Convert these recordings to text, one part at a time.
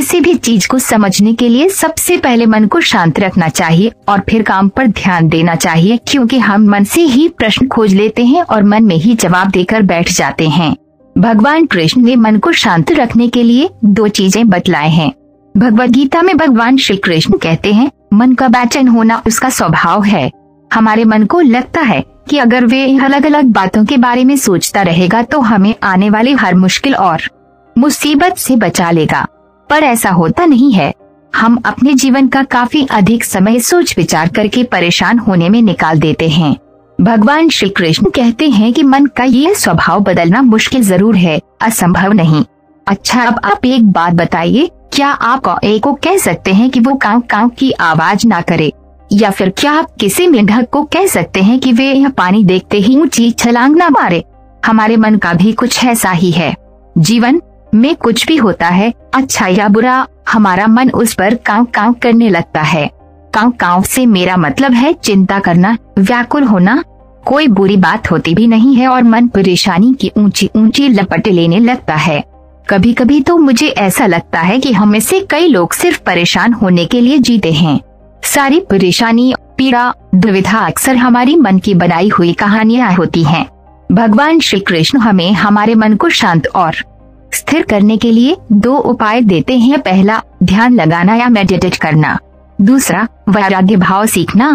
किसी भी चीज को समझने के लिए सबसे पहले मन को शांत रखना चाहिए और फिर काम पर ध्यान देना चाहिए, क्योंकि हम मन से ही प्रश्न खोज लेते हैं और मन में ही जवाब देकर बैठ जाते हैं। भगवान कृष्ण ने मन को शांत रखने के लिए 2 चीजें बतलाए हैं। भगवद गीता में भगवान श्री कृष्ण कहते हैं, मन का बेचैन होना उसका स्वभाव है। हमारे मन को लगता है कि अगर वे अलग अलग बातों के बारे में सोचता रहेगा तो हमें आने वाली हर मुश्किल और मुसीबत से बचा लेगा, पर ऐसा होता नहीं है। हम अपने जीवन का काफी अधिक समय सोच विचार करके परेशान होने में निकाल देते हैं। भगवान श्री कृष्ण कहते हैं कि मन का ये स्वभाव बदलना मुश्किल जरूर है, असंभव नहीं। अच्छा, अब आप एक बात बताइए, क्या आप कौए को कह सकते हैं कि वो काव काव की आवाज ना करे, या फिर क्या आप किसी मेंढक को कह सकते हैं कि वे यह पानी देखते ही ऊंची छलांग ना मारे? हमारे मन का भी कुछ ऐसा ही है। जीवन में कुछ भी होता है, अच्छा या बुरा, हमारा मन उस पर काव काव करने लगता है। काव काव से मेरा मतलब है चिंता करना, व्याकुल होना। कोई बुरी बात होती भी नहीं है और मन परेशानी की ऊंची ऊंची लपटें लेने लगता है। कभी कभी तो मुझे ऐसा लगता है कि हम में से कई लोग सिर्फ परेशान होने के लिए जीते हैं। सारी परेशानी, पीड़ा, दुविधा अक्सर हमारी मन की बनाई हुई कहानियां होती हैं। भगवान श्री कृष्ण हमें हमारे मन को शांत और स्थिर करने के लिए 2 उपाय देते हैं। पहला, ध्यान लगाना या मेडिटेट करना। दूसरा, वैराग्य भाव सीखना।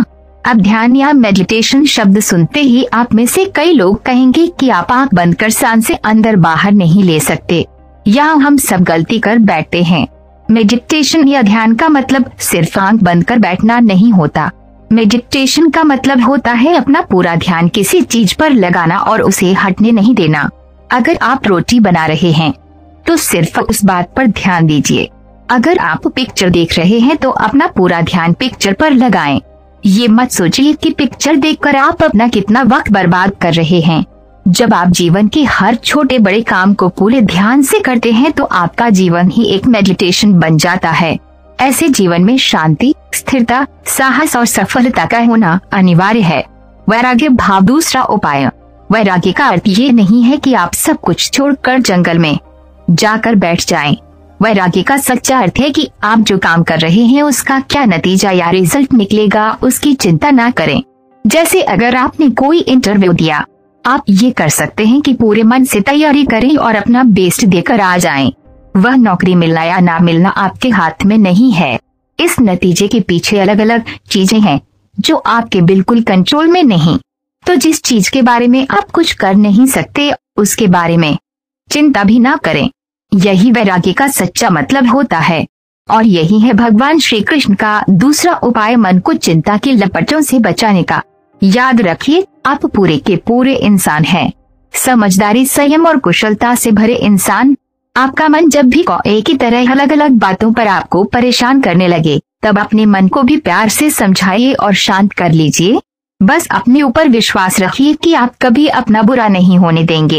अब ध्यान या मेडिटेशन शब्द सुनते ही आप में से कई लोग कहेंगे कि आप आंख बंद कर सांस से अंदर बाहर नहीं ले सकते, या हम सब गलती कर बैठते हैं। मेडिटेशन या ध्यान का मतलब सिर्फ आंख बंद कर बैठना नहीं होता। मेडिटेशन का मतलब होता है अपना पूरा ध्यान किसी चीज पर लगाना और उसे हटने नहीं देना। अगर आप रोटी बना रहे हैं तो सिर्फ उस बात पर ध्यान दीजिए। अगर आप पिक्चर देख रहे हैं तो अपना पूरा ध्यान पिक्चर पर लगाएं। ये मत सोचिए कि पिक्चर देखकर आप अपना कितना वक्त बर्बाद कर रहे हैं। जब आप जीवन के हर छोटे बड़े काम को पूरे ध्यान से करते हैं तो आपका जीवन ही एक मेडिटेशन बन जाता है। ऐसे जीवन में शांति, स्थिरता, साहस और सफलता का होना अनिवार्य है। वैराग्य भाव दूसरा उपाय। वैराग्य का अर्थ ये नहीं है कि आप सब कुछ छोड़कर जंगल में जाकर बैठ जाएं। वैराग्य का सच्चा अर्थ है कि आप जो काम कर रहे हैं उसका क्या नतीजा या रिजल्ट निकलेगा उसकी चिंता ना करें। जैसे अगर आपने कोई इंटरव्यू दिया, आप ये कर सकते हैं कि पूरे मन से तैयारी करें और अपना बेस्ट देकर आ जाएं। वह नौकरी मिलना या ना मिलना आपके हाथ में नहीं है। इस नतीजे के पीछे अलग अलग चीजें हैं जो आपके बिल्कुल कंट्रोल में नहीं। तो जिस चीज के बारे में आप कुछ कर नहीं सकते उसके बारे में चिंता भी ना करें। यही वैराग्य का सच्चा मतलब होता है। और यही है भगवान श्री कृष्ण का दूसरा उपाय, मन को चिंता की लपटों से बचाने का। याद रखिए, आप पूरे के पूरे इंसान हैं। समझदारी, संयम और कुशलता से भरे इंसान। आपका मन जब भी कौए की तरह अलग अलग बातों पर आपको परेशान करने लगे, तब अपने मन को भी प्यार से समझाइए और शांत कर लीजिए। बस अपने ऊपर विश्वास रखिए कि आप कभी अपना बुरा नहीं होने देंगे।